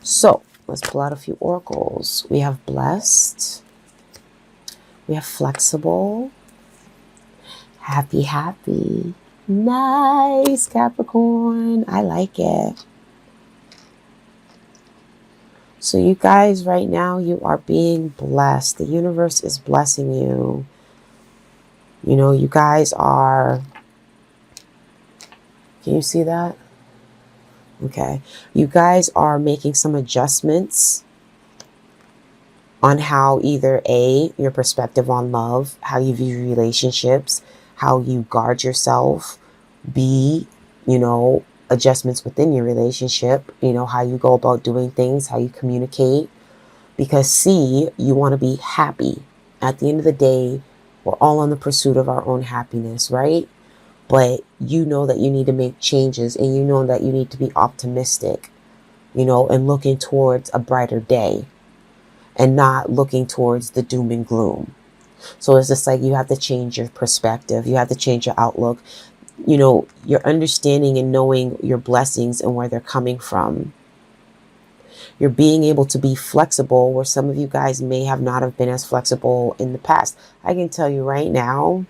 So let's pull out a few oracles. We have blessed. We have flexible. Happy, happy. Nice, Capricorn. I like it. So you guys, right now, you are being blessed. The universe is blessing you. You know, you guys are... Can you see that? Okay. You guys are making some adjustments on how either A, your perspective on love, how you view relationships, how you guard yourself, B, you know, adjustments within your relationship, you know, how you go about doing things, how you communicate. Because C, you want to be happy. At the end of the day, we're all on the pursuit of our own happiness, right? But you know that you need to make changes, and you know that you need to be optimistic, you know, and looking towards a brighter day and not looking towards the doom and gloom. So it's just like you have to change your perspective. You have to change your outlook. You know, your understanding and knowing your blessings and where they're coming from. You're being able to be flexible where some of you guys may have not have been as flexible in the past. I can tell you right now,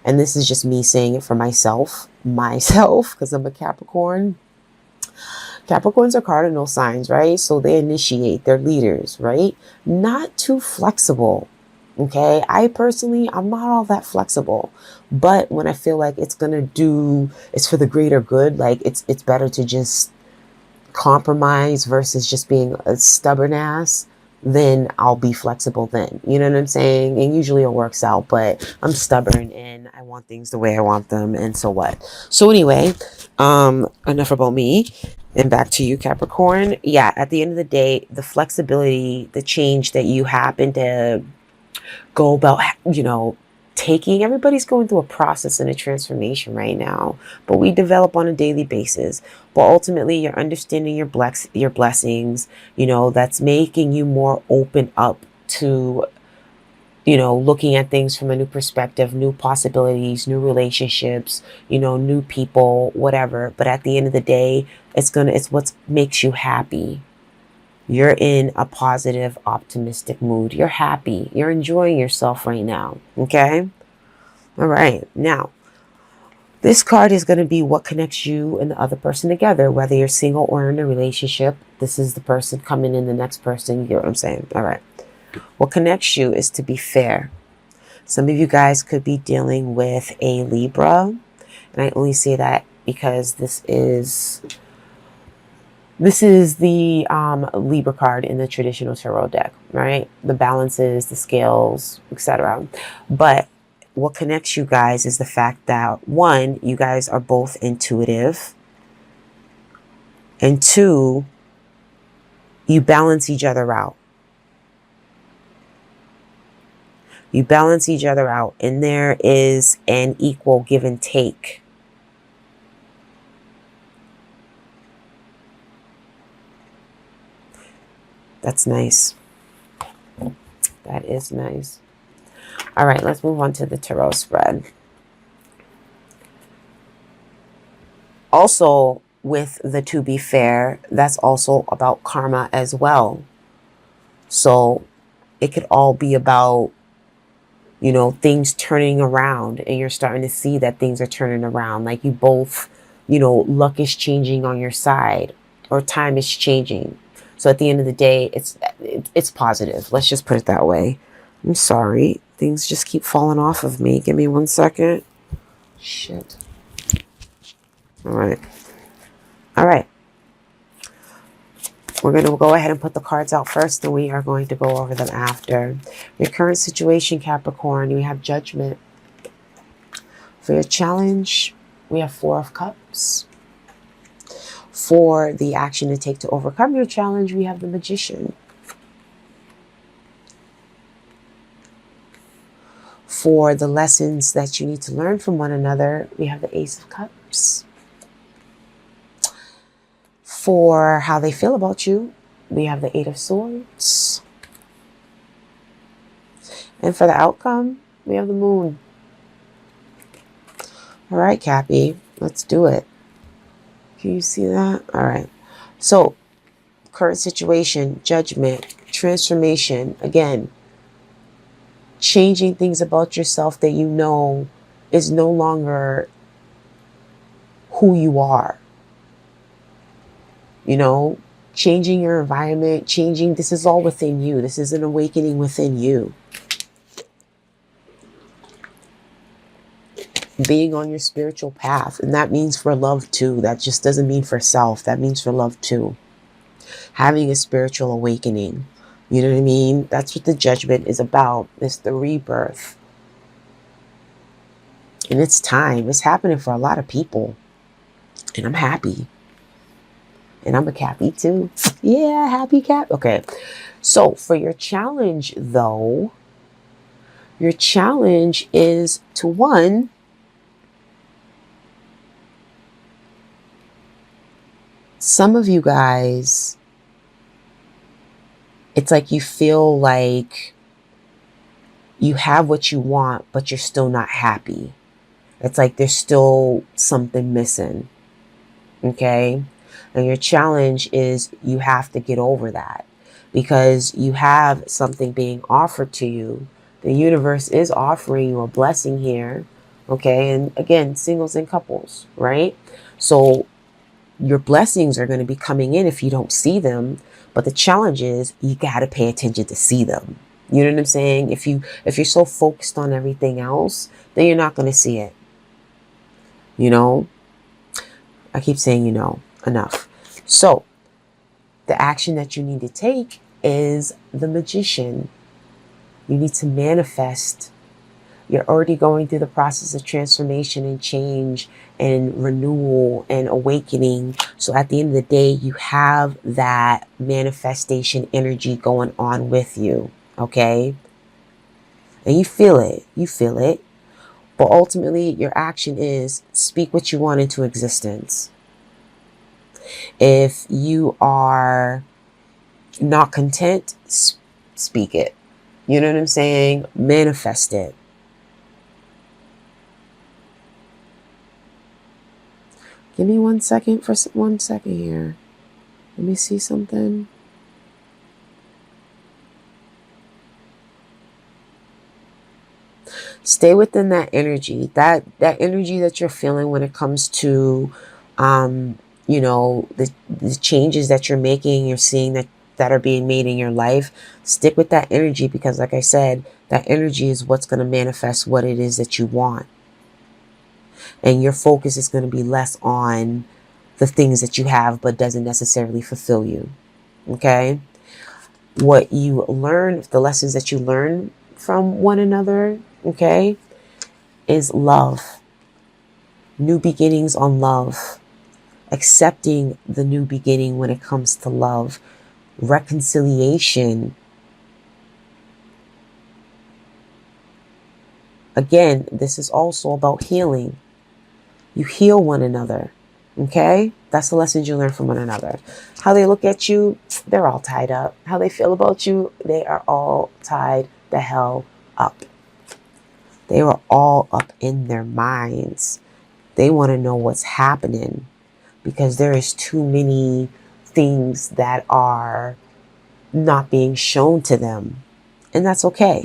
and this is just me saying it for myself, because I'm a Capricorn. Capricorns are cardinal signs, right? So they initiate, they're leaders, right? Not too flexible. Okay. I personally, I'm not all that flexible, but when I feel like it's for the greater good, like it's better to just compromise versus just being a stubborn ass, then I'll be flexible then. You know what I'm saying? And usually it works out, but I'm stubborn and I want things the way I want them. And so what? So anyway, enough about me. And back to you, Capricorn. Yeah, at the end of the day, the flexibility, the change that you happen to go about, you know, taking, everybody's going through a process and a transformation right now, but we develop on a daily basis. But ultimately, you're understanding your blessings, you know, that's making you more open up to, you know, looking at things from a new perspective, new possibilities, new relationships, you know, new people, whatever. But at the end of the day, it's what makes you happy. You're in a positive, optimistic mood. You're happy. You're enjoying yourself right now. Okay? All right. Now, this card is going to be what connects you and the other person together, whether you're single or in a relationship. This is the person coming in, the next person. You get what I'm saying? All right. What connects you is to be fair. Some of you guys could be dealing with a Libra. And I only say that because this is the Libra card in the traditional tarot deck, right? The balances, the scales, etc. But what connects you guys is the fact that, one, you guys are both intuitive, and two, you balance each other out. You balance each other out, and there is an equal give and take. That's nice. That is nice. All right, let's move on to the tarot spread. Also, with the to be fair, that's also about karma as well. So it could all be about, you know, things turning around, and you're starting to see that things are turning around. Like you both, you know, luck is changing on your side, or time is changing. So at the end of the day, it's positive. Let's just put it that way. I'm sorry. Things just keep falling off of me. Give me 1 second. Shit. All right. All right. We're going to go ahead and put the cards out first, and we are going to go over them after. Your current situation, Capricorn, you have Judgment. For your challenge, we have 4 of Cups. For the action to take to overcome your challenge, we have the Magician. For the lessons that you need to learn from one another, we have the Ace of Cups. For how they feel about you, we have the 8 of Swords. And for the outcome, we have the Moon. All right, Cappy, let's do it. Can you see that? All right. So current situation, judgment, transformation. Again, changing things about yourself that you know is no longer who you are. You know, changing your environment, changing, this is all within you. This is an awakening within you. Being on your spiritual path. And that means for love too. That just doesn't mean for self. That means for love too. Having a spiritual awakening. You know what I mean? That's what the judgment is about. It's the rebirth. And it's time. It's happening for a lot of people. And I'm happy. And I'm a Cappy too. Yeah, happy Cap. Okay. So for your challenge though, your challenge is to, one, some of you guys, it's like you feel like you have what you want, but you're still not happy. It's like there's still something missing. Okay? And your challenge is you have to get over that because you have something being offered to you. The universe is offering you a blessing here. Okay? And again, singles and couples, right? So your blessings are going to be coming in if you don't see them. But the challenge is you got to pay attention to see them. You know what I'm saying? If you're so focused on everything else, then you're not going to see it. You know? I keep saying, you know, enough. So the action that you need to take is the Magician. You need to manifest. You're already going through the process of transformation and change and renewal and awakening. So at the end of the day, you have that manifestation energy going on with you. Okay? And you feel it. You feel it. But ultimately, your action is speak what you want into existence. If you are not content, speak it. You know what I'm saying? Manifest it. Give me 1 second for 1 second here. Let me see something. Stay within that energy, that energy that you're feeling when it comes to, you know, the changes that you're making, you're seeing that are being made in your life. Stick with that energy because, like I said, that energy is what's going to manifest what it is that you want. And your focus is going to be less on the things that you have but doesn't necessarily fulfill you. Okay? What you learn, the lessons that you learn from one another, okay, is love. New beginnings on love. Accepting the new beginning when it comes to love. Reconciliation. Again, this is also about healing. You heal one another. Okay? That's the lessons you learn from one another. How they look at you, they're all tied up. How they feel about you, they are all tied the hell up. They are all up in their minds. They want to know what's happening because there is too many things that are not being shown to them. And that's okay.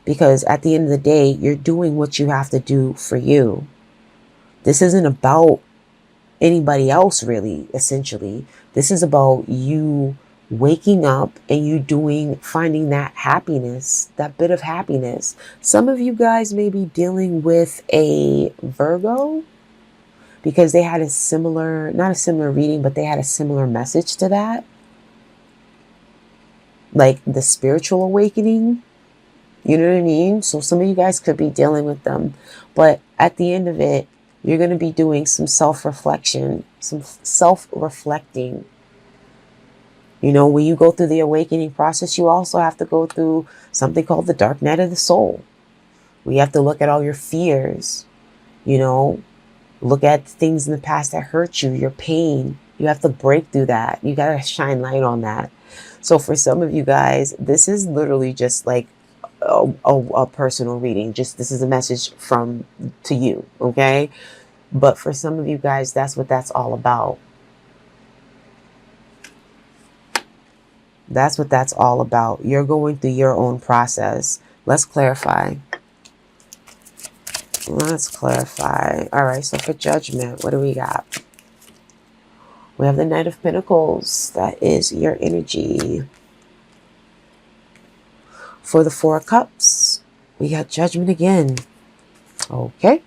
Because at the end of the day, you're doing what you have to do for you. This isn't about anybody else, really, essentially. This is about you waking up and you finding that happiness, that bit of happiness. Some of you guys may be dealing with a Virgo because they had a similar, not a similar reading, but they had a similar message to that. Like the spiritual awakening. You know what I mean? So some of you guys could be dealing with them. But at the end of it, you're going to be doing some self-reflection, some self-reflecting. You know, when you go through the awakening process, you also have to go through something called the dark night of the soul. We have to look at all your fears, you know, look at things in the past that hurt you, your pain. You have to break through that. You got to shine light on that. So for some of you guys, this is literally just like a personal reading. Just this is a message to you, okay? But for some of you guys, that's what that's all about. That's what that's all about. You're going through your own process. Let's clarify. Let's clarify. All right, so for judgment, what do we got? We have the Knight of Pentacles. That is your energy. For the Four of Cups, we got Judgment again. Okay.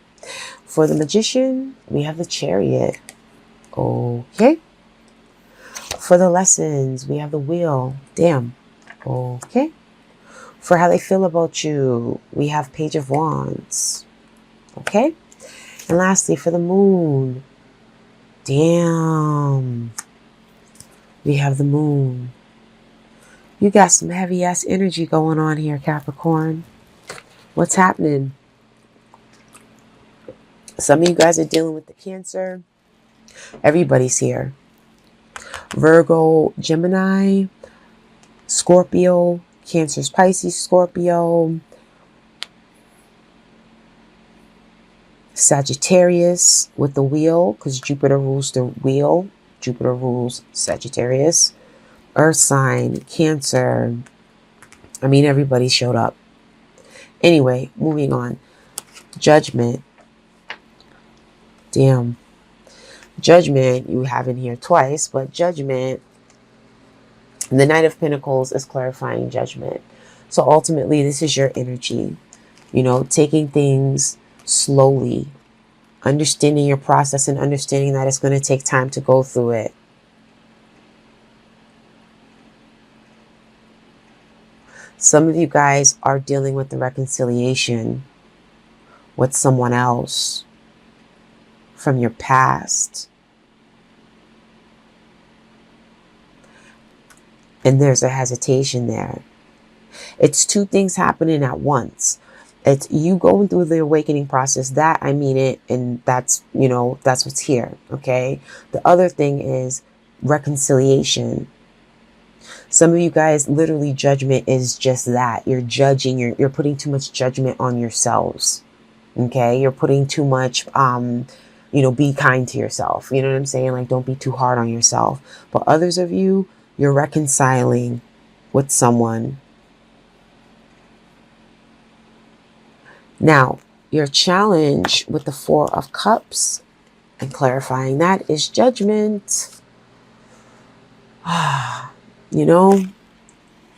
For the Magician, we have the Chariot. Okay. For the lessons, we have the Wheel. Damn. Okay. For how they feel about you, we have Page of Wands. Okay. And lastly, for the Moon, damn, we have the Moon. You got some heavy ass energy going on here, Capricorn. What's happening? Some of you guys are dealing with the Cancer. Everybody's here. Virgo, Gemini, Scorpio, Cancer's Pisces, Scorpio, Sagittarius with the Wheel, because Jupiter rules the Wheel. Jupiter rules Sagittarius. Earth sign, Cancer. I mean, everybody showed up. Anyway, moving on. Judgment. Damn. Judgment, you have in here twice, but Judgment, the Knight of Pentacles is clarifying Judgment. So ultimately, this is your energy. You know, taking things slowly, understanding your process and understanding that it's going to take time to go through it. Some of you guys are dealing with the reconciliation with someone else from your past. And there's a hesitation there. It's two things happening at once. It's you going through the awakening process. That, I mean it. And that's, you know, that's what's here. Okay. The other thing is reconciliation. Some of you guys, literally, judgment is just that. You're judging. You're putting too much judgment on yourselves. Okay. You're putting too much, you know, be kind to yourself. You know what I'm saying? Like, don't be too hard on yourself. But others of you, you're reconciling with someone. Now, your challenge with the Four of Cups and clarifying that is Judgment. You know,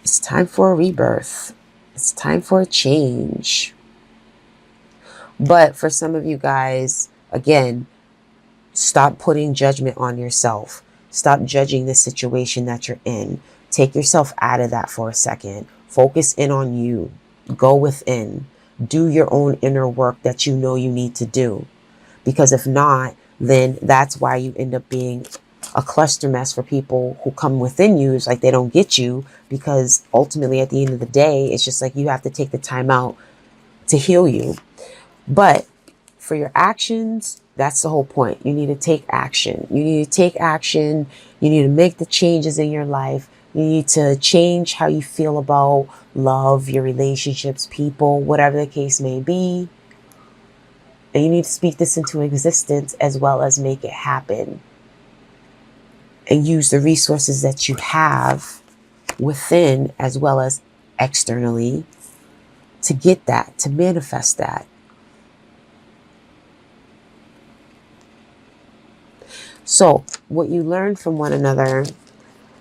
it's time for a rebirth. It's time for a change. But for some of you guys, again, stop putting judgment on yourself. Stop judging the situation that you're in. Take yourself out of that for a second. Focus in on you. Go within. Do your own inner work that you know you need to do. Because if not, then that's why you end up being a cluster mess for people who come within you. It's like they don't get you, because ultimately at the end of the day, it's just like you have to take the time out to heal you. But for your actions, that's the whole point. You need to take action. You need to take action. You need to make the changes in your life. You need to change how you feel about love, your relationships, people, whatever the case may be. And you need to speak this into existence as well as make it happen. And use the resources that you have within as well as externally to get that, to manifest that. So what you learn from one another,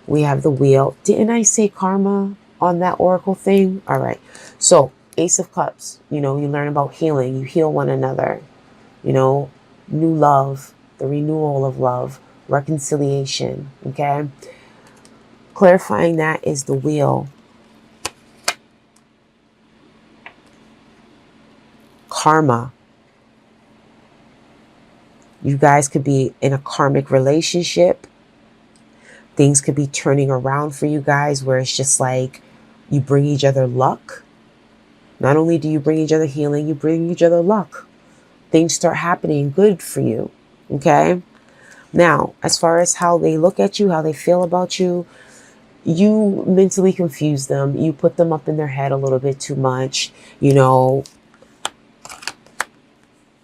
we have the Wheel. Didn't I say karma on that oracle thing? All right. So Ace of Cups, you know, you learn about healing. You heal one another, you know, new love, the renewal of love, reconciliation. Okay. Clarifying that is the Wheel. Karma. You guys could be in a karmic relationship. Things could be turning around for you guys where it's just like you bring each other luck. Not only do you bring each other healing, you bring each other luck. Things start happening good for you. Okay. Now, as far as how they look at you, how they feel about you, you mentally confuse them. You put them up in their head a little bit too much. You know,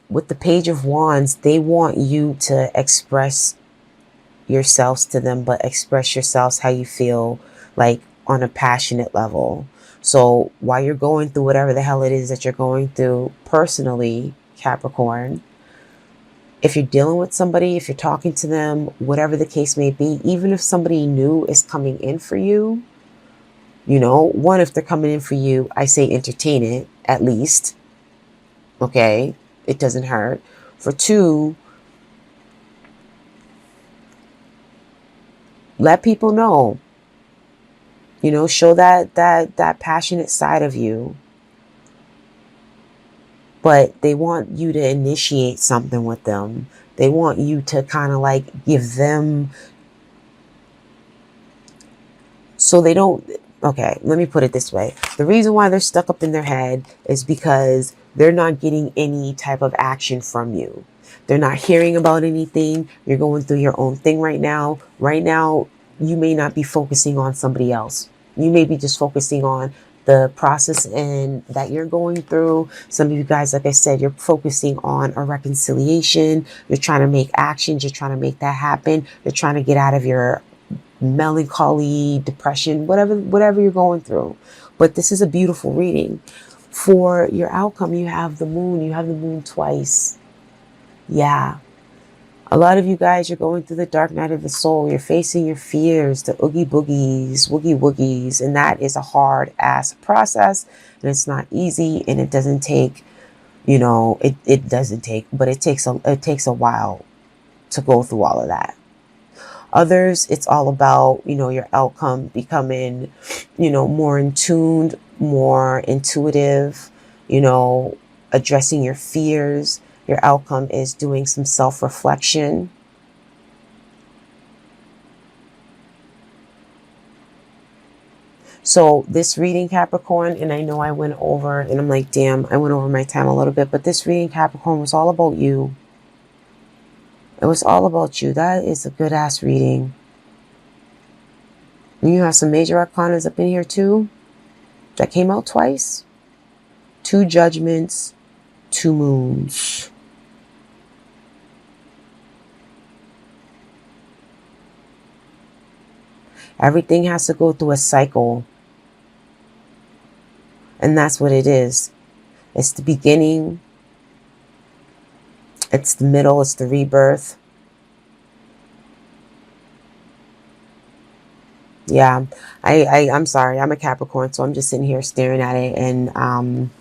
with the Page of Wands, they want you to express yourselves to them, but express yourselves how you feel, like on a passionate level. So while you're going through whatever the hell it is that you're going through personally, Capricorn, if you're dealing with somebody, if you're talking to them, whatever the case may be, even if somebody new is coming in for you, you know, one, if they're coming in for you, I say entertain it at least. Okay, it doesn't hurt. For two, let people know, you know, show that passionate side of you. But they want you to initiate something with them. They want you to kind of like give them, so they don't, okay, let me put it this way. The reason why they're stuck up in their head is because they're not getting any type of action from you. They're not hearing about anything. You're going through your own thing right now. Right now, you may not be focusing on somebody else. You may be just focusing on the process and that you're going through. Some of you guys, like I said, you're focusing on a reconciliation. You're trying to make actions. You're trying to make that happen. You're trying to get out of your melancholy, depression, whatever you're going through. But this is a beautiful reading. For your outcome, you have the moon. You have the moon twice. Yeah. A lot of you guys, you're going through the dark night of the soul. You're facing your fears, the oogie boogies, woogie woogies. And that is a hard ass process. And it's not easy. And it doesn't take, you know, it doesn't take, but it takes a while to go through all of that. Others, it's all about, you know, your outcome becoming, you know, more in tuned, more intuitive, you know, addressing your fears. Your outcome is doing some self-reflection. So this reading, Capricorn, and I know I went over, and I'm like, damn, I went over my time a little bit, but this reading, Capricorn, was all about you. It was all about you. That is a good ass reading. And you have some major arcanas up in here too that came out twice. 2 judgments, 2 moons. Everything has to go through a cycle. And that's what it is. It's the beginning. It's the middle. It's the rebirth. Yeah, I'm sorry. I'm a Capricorn, so I'm just sitting here staring at it and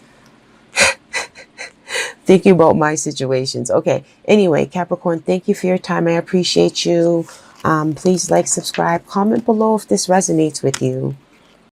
thinking about my situations. Okay. Anyway, Capricorn, thank you for your time. I appreciate you. Please like, subscribe, comment below if this resonates with you.